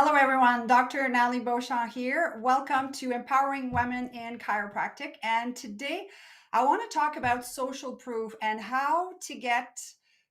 Hello, everyone. Dr. Natalie Beauchamp here. Welcome to Empowering Women in Chiropractic. And today I want to talk about social proof and how to get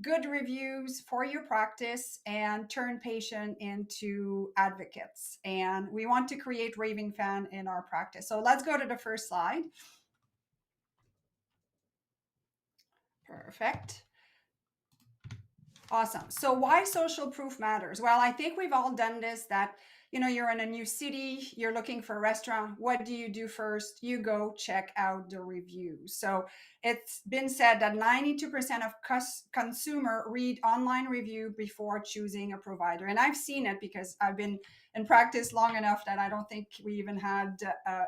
good reviews for your practice and turn patient into advocates. And we want to create raving fan in our practice. So let's go to the first slide. Perfect. Awesome. So why social proof matters? Well, I think we've all done this that, you're in a new city, you're looking for a restaurant. What do you do first? You go check out the reviews. So it's been said that 92% of consumer read online review before choosing a provider. And I've seen it because I've been in practice long enough that I don't think we even had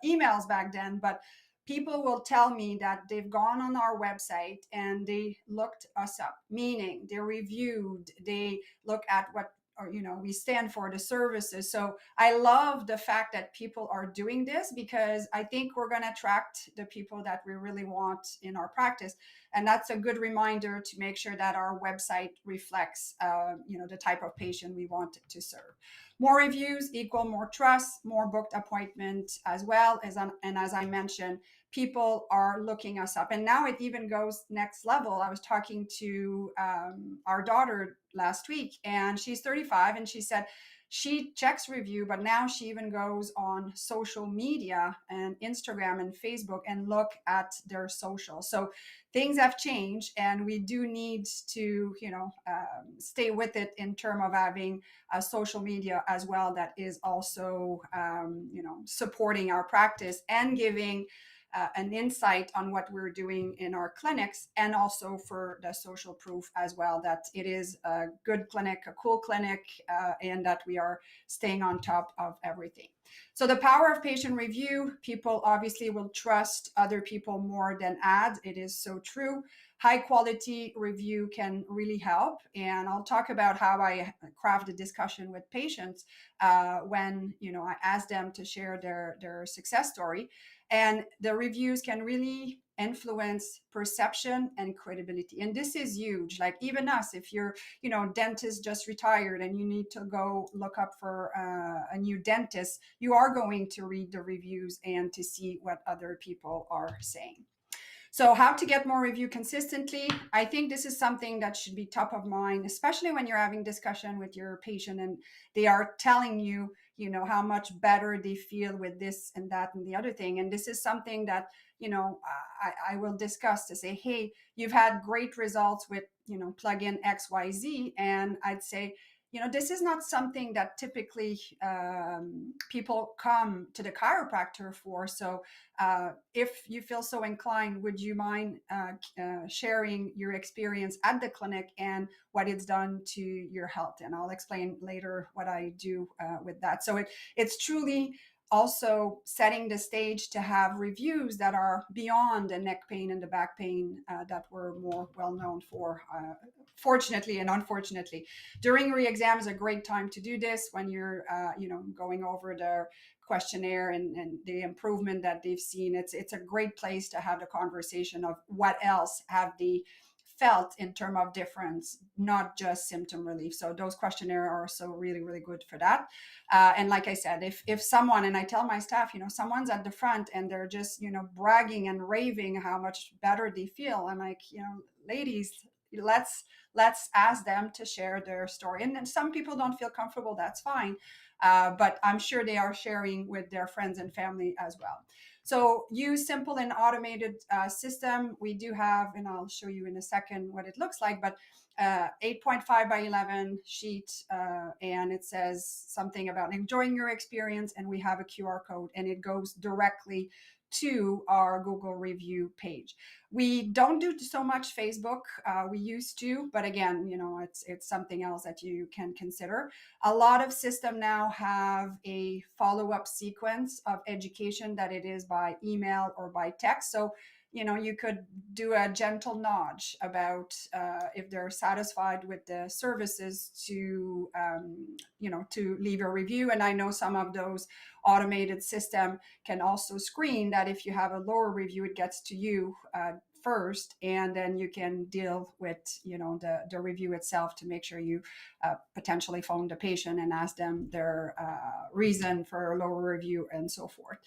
emails back then, but people will tell me that they've gone on our website and they looked us up, meaning they reviewed, they look at what or we stand for, the services. So I love the fact that people are doing this because I think we're going to attract the people that we really want in our practice. And that's a good reminder to make sure that our website reflects the type of patient we want to serve. More reviews equal more trust, more booked appointment, as well as and as I mentioned, people are looking us up. And now it even goes next level. I was talking to our daughter last week, and she's 35, and she said she checks review, but now she even goes on social media and Instagram and Facebook and look at their social. So things have changed, and we do need to stay with it in terms of having a social media as well that is also supporting our practice and giving an insight on what we're doing in our clinics, and also for the social proof as well, that it is a good clinic, a cool clinic, and that we are staying on top of everything. So the power of patient review, people obviously will trust other people more than ads. It is so true. High quality review can really help. And I'll talk about how I craft a discussion with patients when I ask them to share their success story. And the reviews can really influence perception and credibility. And this is huge. Like even us, if you're, dentist just retired and you need to go look up for a new dentist, you are going to read the reviews and to see what other people are saying. So how to get more review consistently? I think this is something that should be top of mind, especially when you're having discussion with your patient and they are telling you, how much better they feel with this and that and the other thing. And this is something that, I will discuss to say, hey, you've had great results with, plugin XYZ. And I'd say, this is not something that typically people come to the chiropractor for. So if you feel so inclined, would you mind sharing your experience at the clinic and what it's done to your health? And I'll explain later what I do with that. So it's truly also setting the stage to have reviews that are beyond the neck pain and the back pain that we're more well known for, fortunately and unfortunately. During re-exam is a great time to do this when you're going over the questionnaire and the improvement that they've seen. It's a great place to have the conversation of what else have they felt in terms of difference, not just symptom relief. So those questionnaires are also really, really good for that. And like I said, if someone, and I tell my staff, someone's at the front and they're just, bragging and raving how much better they feel, I'm like, ladies, let's ask them to share their story. And then some people don't feel comfortable, that's fine. But I'm sure they are sharing with their friends and family as well. So use simple and automated system. We do have, and I'll show you in a second what it looks like, but 8.5 by 11 sheet, and it says something about enjoying your experience, and we have a QR code, and it goes directly to our Google review page. We don't do so much Facebook. We used to, but again, it's something else that you can consider. A lot of systems now have a follow-up sequence of education that it is by email or by text. So you could do a gentle nudge about if they're satisfied with the services to to leave a review. And I know some of those automated system can also screen that if you have a lower review, it gets to you first, and then you can deal with, the review itself to make sure you potentially phone the patient and ask them their reason for a lower review and so forth.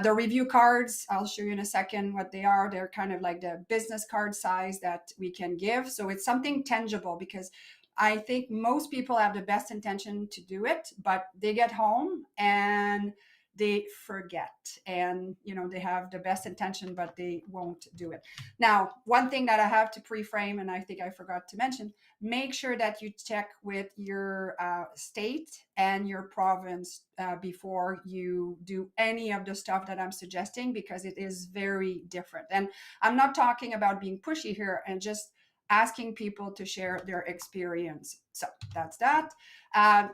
The review cards, I'll show you in a second what they are. They're kind of like the business card size that we can give. So it's something tangible, because I think most people have the best intention to do it, but they get home and they forget, and they have the best intention but they won't do it. Now, one thing that I have to pre-frame, and I think I forgot to mention, make sure that you check with your state and your province before you do any of the stuff that I'm suggesting, because it is very different. And I'm not talking about being pushy here, and just asking people to share their experience. So that's that.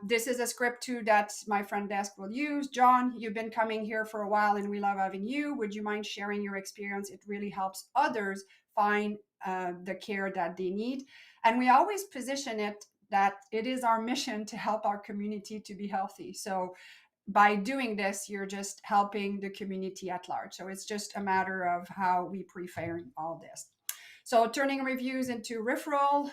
This is a script too that my front desk will use. John, you've been coming here for a while and we love having you. Would you mind sharing your experience? It really helps others find the care that they need. And we always position it that it is our mission to help our community to be healthy. So by doing this, you're just helping the community at large. So it's just a matter of how we preframe all this. So turning reviews into referral,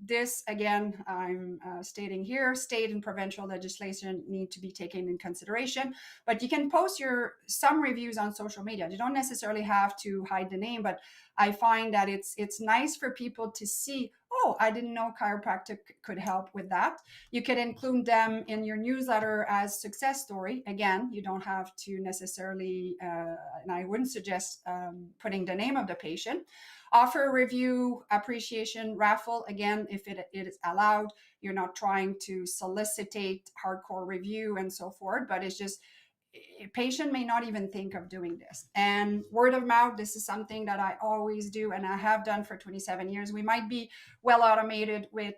this again, I'm stating here, state and provincial legislation need to be taken in consideration, but you can post some reviews on social media. You don't necessarily have to hide the name, but I find that it's nice for people to see, oh, I didn't know chiropractic could help with that. You could include them in your newsletter as success story. Again, you don't have to necessarily, and I wouldn't suggest putting the name of the patient. Offer a review appreciation raffle. Again, if it is allowed, you're not trying to solicitate hardcore review and so forth, but it's just, a patient may not even think of doing this. And word of mouth, this is something that I always do and I have done for 27 years. We might be well automated with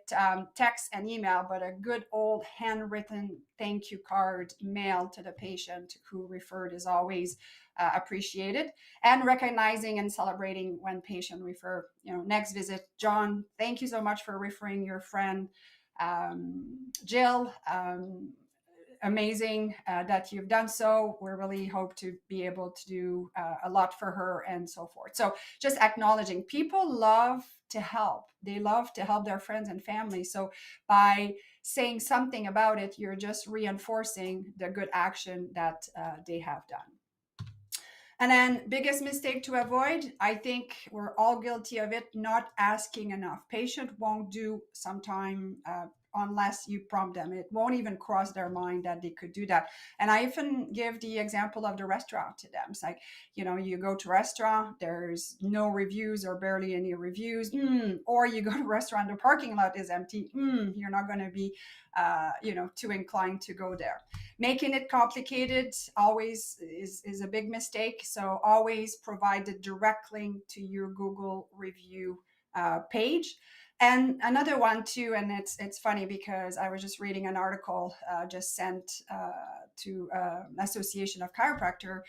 text and email, but a good old handwritten thank you card mailed to the patient who referred is always appreciated. And recognizing and celebrating when patient refer. Next visit, John, thank you so much for referring your friend Jill. Amazing that you've done so. We really hope to be able to do a lot for her and so forth. So just acknowledging, people love to help. They love to help their friends and family. So by saying something about it, you're just reinforcing the good action that they have done. And then biggest mistake to avoid, I think we're all guilty of it, not asking enough. Patient won't do sometime unless you prompt them. It won't even cross their mind that they could do that. And I often give the example of the restaurant to them. It's like, you go to a restaurant, there's no reviews or barely any reviews. Or you go to a restaurant, the parking lot is empty. You're not going to be, too inclined to go there. Making it complicated always is a big mistake. So always provide the direct link to your Google review page. And another one too, and it's funny because I was just reading an article just sent to Association of Chiropractor,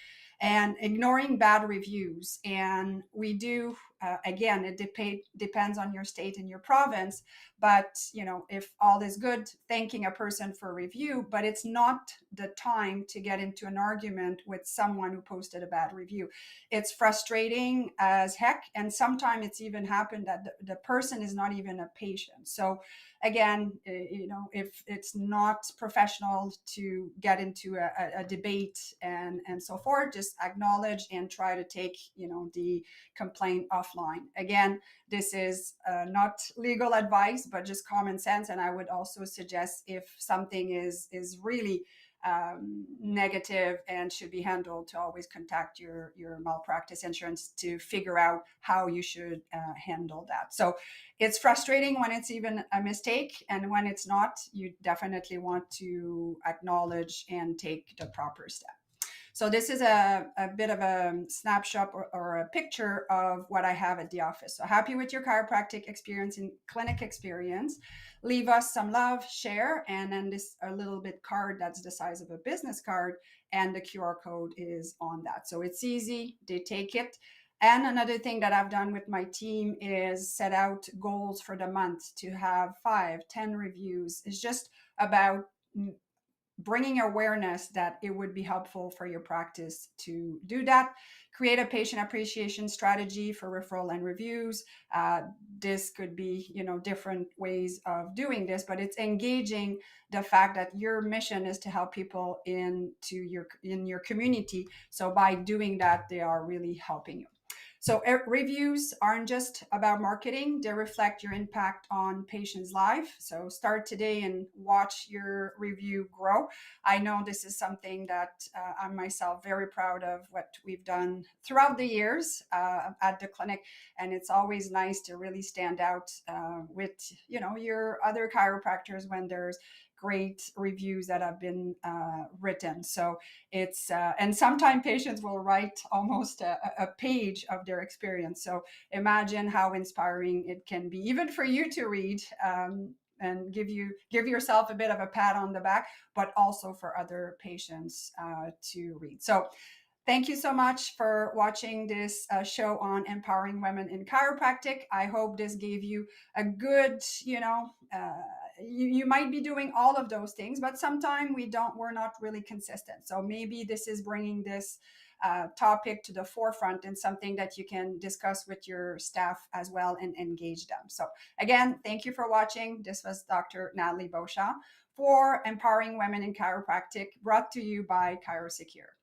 and ignoring bad reviews. And we do, again, it depends on your state and your province. But if all is good, thanking a person for a review, but it's not the time to get into an argument with someone who posted a bad review. It's frustrating as heck, and sometimes it's even happened that the person is not even a patient. So again, if it's not professional to get into a debate and so forth, just acknowledge and try to take the complaint offline. Again, this is not legal advice, but just common sense. And I would also suggest, if something is really negative and should be handled, to always contact your malpractice insurance to figure out how you should handle that. So it's frustrating when it's even a mistake, and when it's not, you definitely want to acknowledge and take the proper step. So this is a bit of a snapshot or a picture of what I have at the office. So happy with your chiropractic experience and clinic experience. Leave us some love, share, and then this a little bit card that's the size of a business card, and the QR code is on that. So it's easy, they take it. And another thing that I've done with my team is set out goals for the month to have 5-10 reviews. It's just about bringing awareness that it would be helpful for your practice to do that. Create a patient appreciation strategy for referral and reviews. This could be, different ways of doing this, but it's engaging the fact that your mission is to help people in your community. So by doing that, they are really helping you. So reviews aren't just about marketing, they reflect your impact on patients' life. So start today and watch your review grow. I know this is something that I'm myself very proud of what we've done throughout the years at the clinic. And it's always nice to really stand out with, your other chiropractors when there's great reviews that have been written. So it's and sometimes patients will write almost a page of their experience. So imagine how inspiring it can be, even for you to read. And give yourself a bit of a pat on the back, but also for other patients to read. So thank you so much for watching this show on empowering women in chiropractic. I hope this gave you a good, you might be doing all of those things, but sometimes we're not really consistent. So maybe this is bringing this topic to the forefront and something that you can discuss with your staff as well and engage them. So again, thank you for watching. This was Dr. Natalie Beauchamp for Empowering Women in Chiropractic, brought to you by ChiroSecure.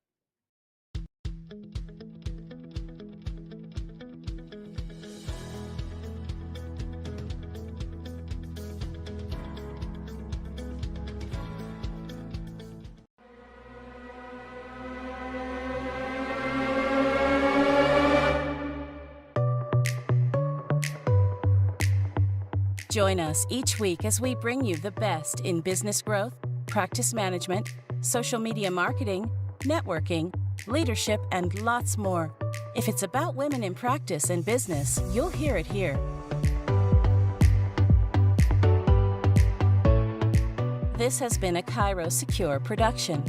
Join us each week as we bring you the best in business growth, practice management, social media marketing, networking, leadership, and lots more. If it's about women in practice and business, you'll hear it here. This has been a ChiroSecure production.